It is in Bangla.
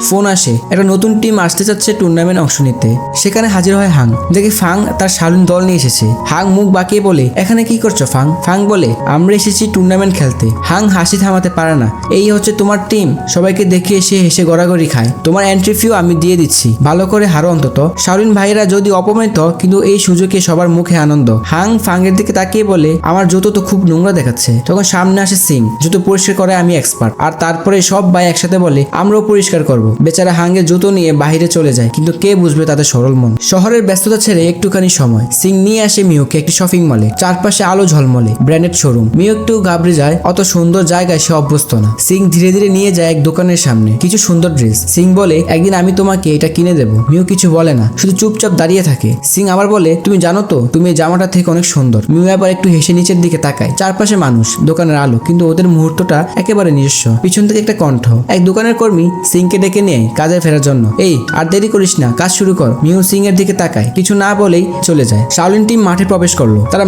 ফোন আসে, একটা নতুন টিম আসতে চাচ্ছে টুর্নামেন্ট অংশ নিতে। সেখানে হাজির হয় হাং, দেখে ফাং তার শালীন দল নিয়ে এসেছে। হাং মুখ বাঁকিয়ে বলে, এখানে কি করছো ফাং? ফাং বলে, আমরা এসেছি টুর্নামেন্ট খেলতে। হাং হাসি থামাতে পারে না। এই হচ্ছে তোমার টিম? সবাইকে দেখে এসে হেসে গড়াগড়ি খায়। তোমার এন্ট্রি ফিও আমি দিয়ে দিচ্ছি, ভালো করে হারো অন্তত। শাওলিন ভাইয়েরা যদি অপমানিত, কিন্তু এই সুযোগে সবার মুখে আনন্দ। হাং ফাংয়ের দিকে তাকিয়ে বলে, আমার জুতো তো খুব নোংরা দেখাচ্ছে। তখন সামনে আসে সিং, জুতো পরিষ্কার করে আমি এক্সপার্ট। আর তারপরে সব ভাই একসাথে বলে, আমরাও পরিষ্কার করব। বেচারা হাঙ্গের জুতো নিয়ে বাইরে চলে যায়, কিন্তু কে বুঝবে তাদের সরল মন। শহরের ব্যস্ততা ছেড়ে একটুখানি সময় সিং নিয়ে আসে মিউকে একটি শপিং মলে। চারপাশে আলো ঝলমলে, ব্র্যান্ডেড শোরুম। মিউ একটু ঘাবড়ে যায়, অত সুন্দর জায়গায় সে অভ্যস্ত না। সিং ধীরে ধীরে নিয়ে যায় এক দোকানের সামনে, কিছু সুন্দর ড্রেস। সিং বলে, একদিন আমি তোমাকে এটা কিনে দেবো। মিউ কিছু বলে না, শুধু চুপচাপ দাঁড়িয়ে থাকে। সিং আবার বলে, তুমি জানো তো তুমি এই জামাটা থেকে অনেক সুন্দর। মিউ আবার একটু হেসে নিচের দিকে তাকায়। চারপাশে মানুষ, দোকানের আলো, কিন্তু ওদের মুহূর্তটা একেবারে নিজস্ব। পিছন থেকে একটা কণ্ঠ, এক দোকানের কর্মী সিংকে ডেকে নেয় কাজে ফেরার জন্য। এই আর দেরি করিস না, কাজ শুরু কর। মিউ সিং এর দিকে তাকায়, কিছু না বলেই চলে যায়। শাওলিন টিম মাঠে প্রবেশ করলো। তারা